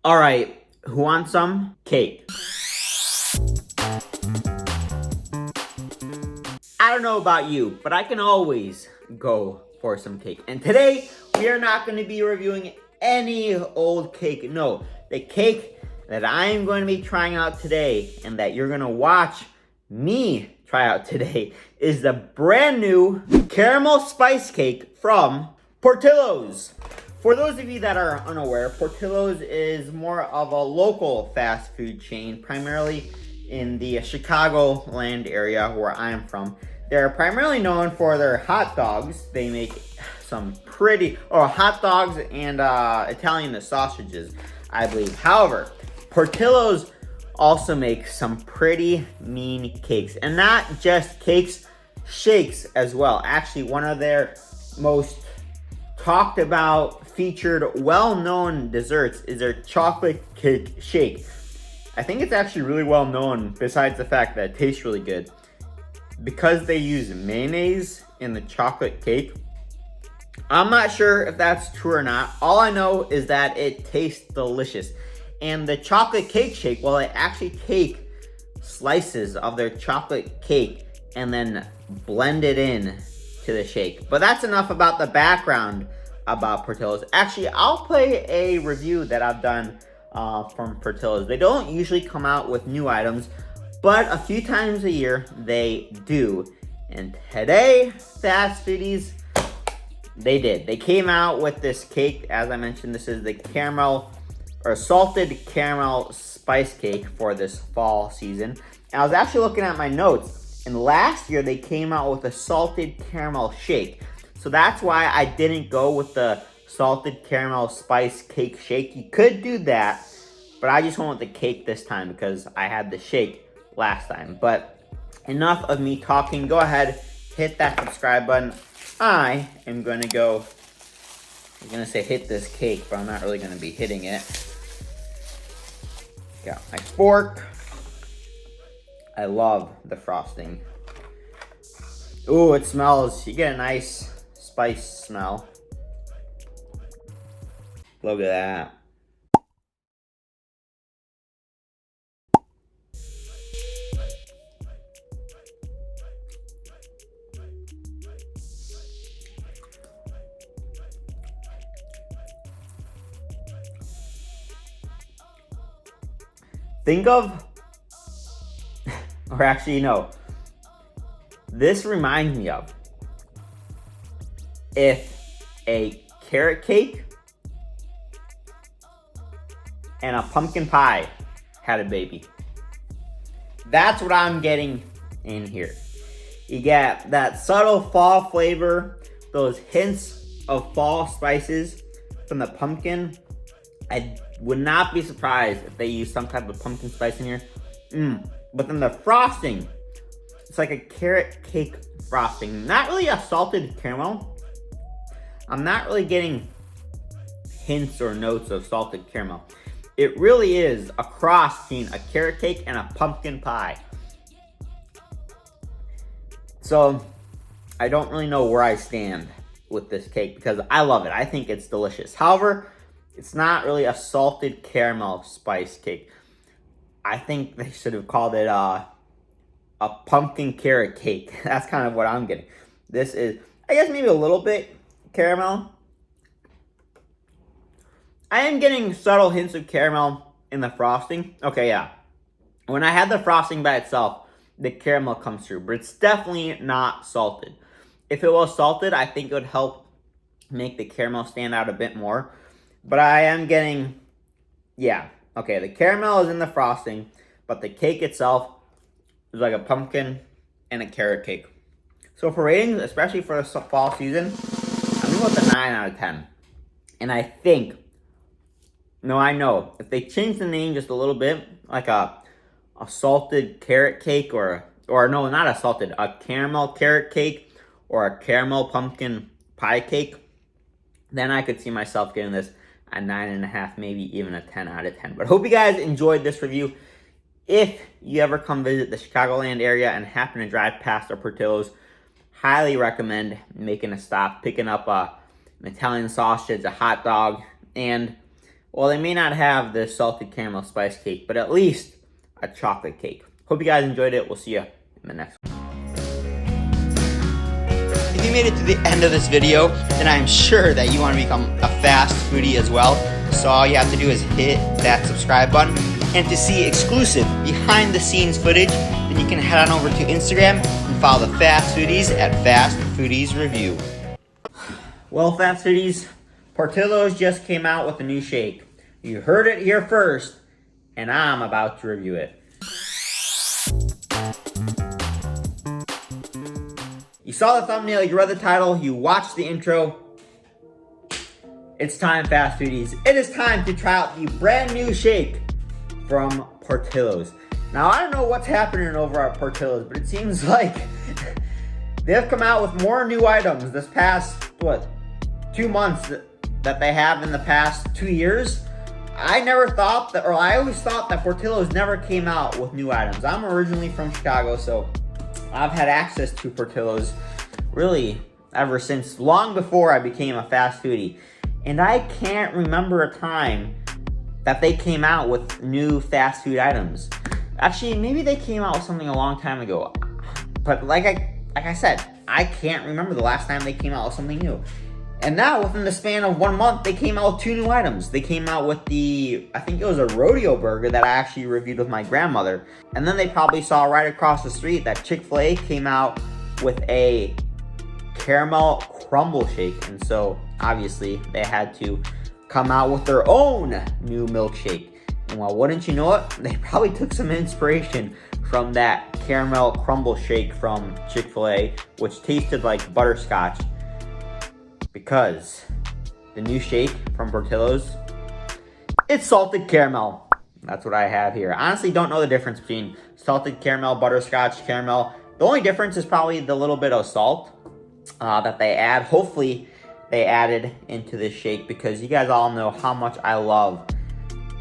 All right, who wants some cake? I don't know about you, but I can always go for some cake. And today, we are not going to be reviewing any old cake. No, the cake that I am going to be trying out today and that you're going to watch me try out today is the brand new caramel spice cake from Portillo's. For those of you that are unaware, Portillo's is more of a local fast food chain, primarily in the Chicagoland area where I'm from. They're primarily known for their hot dogs. They make some hot dogs and Italian sausages, I believe. However, Portillo's also makes some pretty mean cakes. And not just cakes, shakes as well. Actually, one of their most talked about, featured, well-known desserts is their chocolate cake shake. I think it's actually really well known, besides the fact that it tastes really good, because they use mayonnaise in the chocolate cake. I'm not sure if that's true or not. All I know is that it tastes delicious. And the chocolate cake shake, well, they actually take slices of their chocolate cake and then blend it in to the shake. But that's enough about the background about Portillo's. Actually, I'll play a review that I've done from Portillo's. They don't usually come out with new items, but a few times a year they do. And today, Fast Foodies, they did. They came out with this cake. As I mentioned, this is the salted caramel spice cake for this fall season. And I was actually looking at my notes, and last year they came out with a salted caramel shake. So that's why I didn't go with the salted caramel spice cake shake. You could do that, but I just went with the cake this time because I had the shake last time. But enough of me talking. Go ahead, hit that subscribe button. I'm gonna say hit this cake, but I'm not really gonna be hitting it. Got my fork. I love the frosting. Ooh, it smells, you get a nice spice smell. Look at that. Think of, or actually no, this reminds me of if a carrot cake and a pumpkin pie had a baby. That's what I'm getting in here. You get that subtle fall flavor, those hints of fall spices from the pumpkin. I would not be surprised if they use some type of pumpkin spice in here. But then the frosting, it's like a carrot cake frosting. Not really a salted caramel. I'm not really getting hints or notes of salted caramel. It really is a cross between a carrot cake and a pumpkin pie. So I don't really know where I stand with this cake because I love it. I think it's delicious. However, it's not really a salted caramel spice cake. I think they should have called it a pumpkin carrot cake. That's kind of what I'm getting. This is, I guess, maybe a little bit caramel. I am getting subtle hints of caramel in the frosting. Okay, yeah. When I had the frosting by itself, the caramel comes through, but it's definitely not salted. If it was salted, I think it would help make the caramel stand out a bit more. But I am getting, yeah, okay, the caramel is in the frosting, but the cake itself is like a pumpkin and a carrot cake. So for ratings, especially for the fall season, I'm going with a 9 out of 10. And I think, no, I know, if they change the name just a little bit, like a salted carrot cake, or no, not a salted, a caramel carrot cake, or a caramel pumpkin pie cake, then I could see myself getting this a 9.5, maybe even a 10 out of 10. But hope you guys enjoyed this review. If you ever come visit the Chicagoland area and happen to drive past our Portillo's, highly recommend making a stop, picking up an Italian sausage, a hot dog, and Well, they may not have the salted caramel spice cake, but at least a chocolate cake. Hope you guys enjoyed it. We'll see you in the next one. If you made it to the end of this video, then I'm sure that you want to become a fast foodie as well. So all you have to do is hit that subscribe button. And to see exclusive behind the scenes footage, then you can head on over to Instagram and follow the Fast Foodies at Fast Foodies Review. Well, Fast Foodies, Portillo's just came out with a new shake. You heard it here first, and I'm about to review it. You saw the thumbnail, you read the title, you watched the intro. It's time, Fast Foodies. It is time to try out the brand new shake from Portillo's. Now, I don't know what's happening over at Portillo's, but it seems like they've come out with more new items this past, 2 months that they have in the past 2 years. I always thought that Portillo's never came out with new items. I'm originally from Chicago, so I've had access to Portillo's really ever since long before I became a fast foodie. And I can't remember a time that they came out with new fast food items. Actually, maybe they came out with something a long time ago. But like I said, I can't remember the last time they came out with something new. And now, within the span of 1 month, they came out with 2 new items. They came out with I think it was a rodeo burger that I actually reviewed with my grandmother. And then they probably saw right across the street that Chick-fil-A came out with a caramel crumble shake. And so, obviously, they had to come out with their own new milkshake. And well, wouldn't you know it, they probably took some inspiration from that caramel crumble shake from Chick-fil-A, which tasted like butterscotch. Because the new shake from Portillo's, it's salted caramel. That's what I have here. Honestly, don't know the difference between salted caramel, butterscotch, caramel. The only difference is probably the little bit of salt that they add. Hopefully, they added into this shake because you guys all know how much I love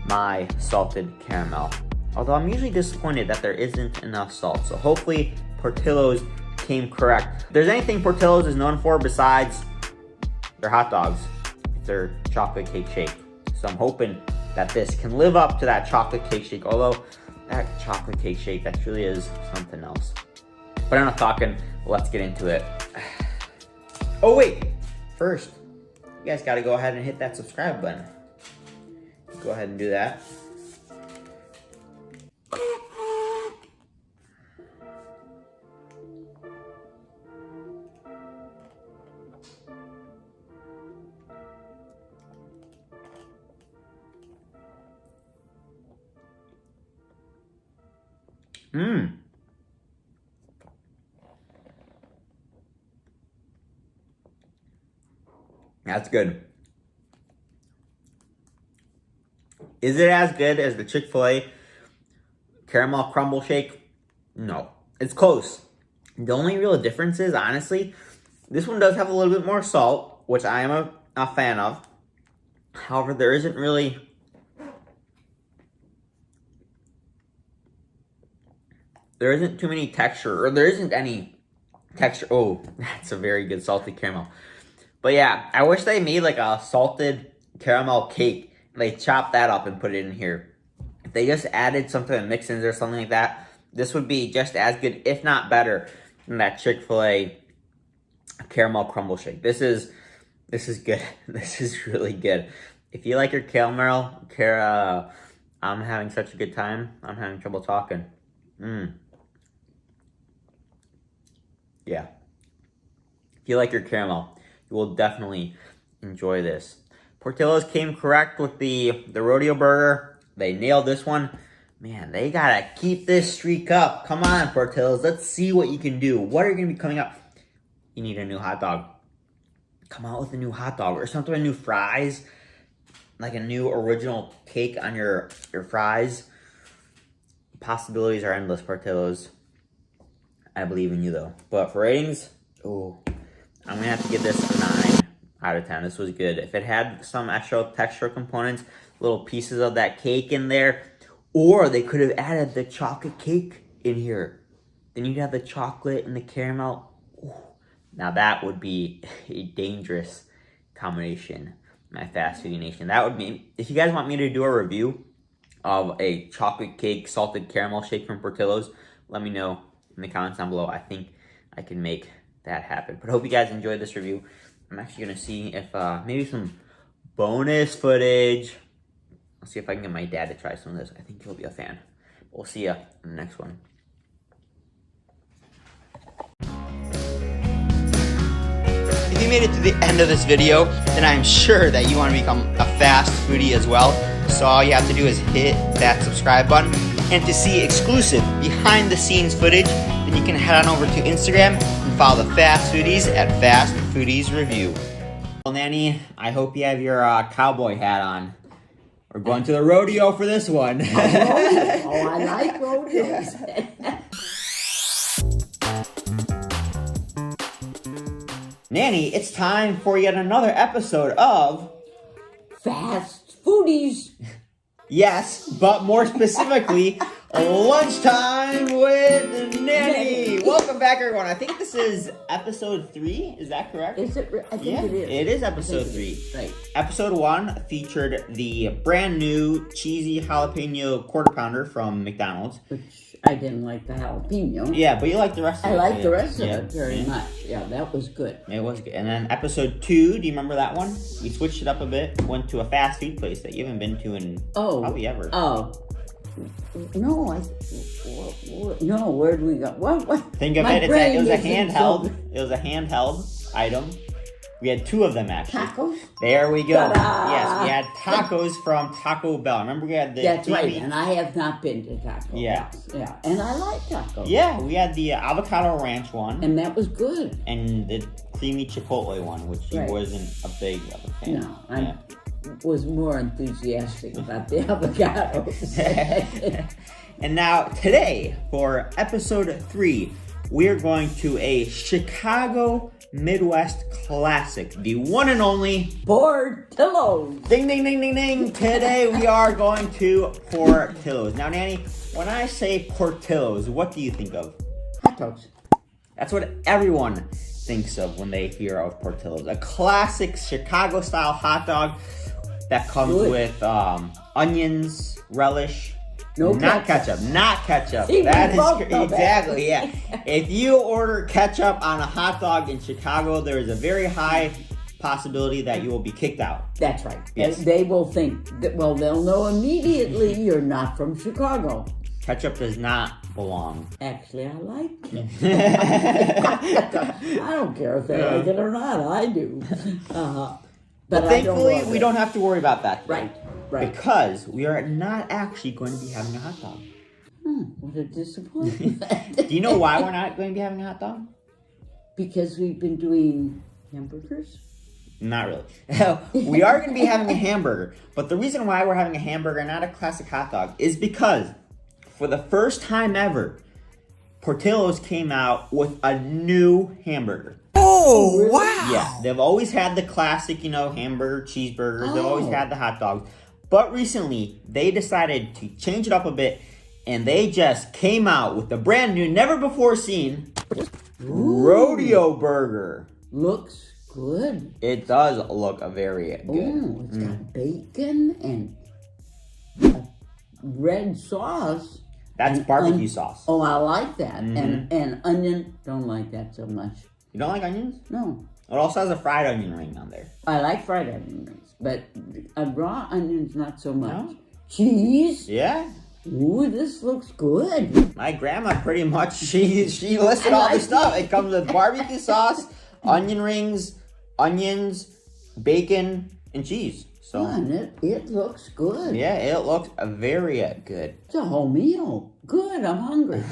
my salted caramel. Although I'm usually disappointed that there isn't enough salt. So hopefully, Portillo's came correct. If there's anything Portillo's is known for besides their hot dogs, it's their chocolate cake shake. So I'm hoping that this can live up to that chocolate cake shake. Although that chocolate cake shake, that truly is something else. But enough talking, let's get into it. Oh wait, first, you guys gotta go ahead and hit that subscribe button. Go ahead and do that. That's good. Is it as good as the Chick-fil-A caramel crumble shake? No. It's close. The only real difference is, honestly, this one does have a little bit more salt, which I am a fan of. However, there isn't too many texture, or there isn't any texture. Oh, that's a very good salted caramel. But yeah, I wish they made like a salted caramel cake. They chopped that up and put it in here. If they just added something to mix-ins or something like that, this would be just as good, if not better, than that Chick-fil-A caramel crumble shake. This is good. This is really good. If you like your caramel, I'm having such a good time. I'm having trouble talking. Yeah. If you like your caramel, you will definitely enjoy this. Portillo's came correct with the rodeo burger. They nailed this one. Man, they gotta keep this streak up. Come on, Portillo's. Let's see what you can do. What are you gonna be coming up? You need a new hot dog. Come out with a new hot dog or something, new fries. Like a new original take on your fries. Possibilities are endless, Portillo's. I believe in you, though. But for ratings, I'm going to have to give this a 9 out of 10. This was good. If it had some extra texture components, little pieces of that cake in there, or they could have added the chocolate cake in here. Then you'd have the chocolate and the caramel. Ooh. Now that would be a dangerous combination. my fast foodie nation. That would be, if you guys want me to do a review of a chocolate cake salted caramel shake from Portillo's, let me know in the comments down below. I think I can make that happen. But I hope you guys enjoyed this review. I'm actually gonna see if maybe some bonus footage. I'll see if I can get my dad to try some of this. I think he'll be a fan. We'll see ya in the next one. If you made it to the end of this video, then I'm sure that you want to become a fast foodie as well. So all you have to do is hit that subscribe button. And to see exclusive behind the scenes footage, then you can head on over to Instagram and follow the Fast Foodies at Fast Foodies Review. Well, Nanny, I hope you have your cowboy hat on. We're going to the rodeo for this one. Oh, I like rodeos. Nanny, it's time for yet another episode of Fast Foodies. Yes, but more specifically, Lunchtime with Nanny. Welcome back, everyone. I think this is episode 3. Is that correct? Is it? I think Yeah, it is. it is episode 3. Right. Episode 1 featured the brand new cheesy jalapeno quarter pounder from McDonald's. Which I didn't like the jalapeno. Yeah, but you like the rest of it. I like the rest Yeah. of it very Yeah. much. Yeah, that was good. It was good. And then episode 2, do you remember that one? We switched it up a bit. Went to a fast food place that you haven't been to in probably ever. Oh. No, no, where'd we go? What? Think of My it, it brain was a isn't handheld. so- It was a handheld item. We had 2 of them actually. Tacos? There we go. Ta-da! Yes, we had tacos from Taco Bell. Remember we had the That's right, creamy- and I have not been to Taco Yeah. Bell. Yeah, and I like tacos. Yeah, we had the avocado ranch one And that was good. and the creamy chipotle one, which he Right. wasn't a big of a fan. No, I was more enthusiastic about the avocados. And now today for episode 3, we are going to a Chicago Midwest classic, the one and only Portillo's. ding ding ding ding ding. Today we are going to Portillo's. Now, Nanny, when I say Portillo's, what do you think of? Hot dogs. That's what everyone thinks of when they hear of Portillo's. A classic Chicago-style hot dog that comes Good. with onions, relish. No Not ketchup. ketchup. Not ketchup. See, That we is both know that. exactly, yeah. If you order ketchup on a hot dog in Chicago, there is a very high possibility that you will be kicked out. That's right. Yes. They will think that, well, they'll know immediately you're not from Chicago. Ketchup does not belong. Actually, I like it. I don't care if they like it or not. I do. But I thankfully, love we it. don't have to worry about that. Right, right. Because we are not actually going to be having a hot dog. What a disappointment. Do you know why we're not going to be having a hot dog? Because we've been doing hamburgers. Not really. We are going to be having a hamburger. But the reason why we're having a hamburger, not a classic hot dog, is because for the first time ever, Portillo's came out with a new hamburger. Oh, wow! Yeah, they've always had the classic, hamburger, cheeseburgers. They've always Oh. had the hot dogs. But recently, they decided to change it up a bit, and they just came out with the brand new, never before seen rodeo burger. Looks good. It does look very good. Oh, it's got bacon and a red sauce. That's And barbecue sauce. Oh, I like that. And onion, don't like that so much. You don't like onions? No, It also has a fried onion ring on there. I like fried onion rings, but raw onions not so much. No? Cheese. Yeah. Ooh, this looks good. My grandma pretty much, she listed all the stuff. It comes with barbecue sauce, onion rings, onions, bacon, and cheese. So, And it looks good. yeah, it looks very good. It's a whole meal. Good, I'm hungry.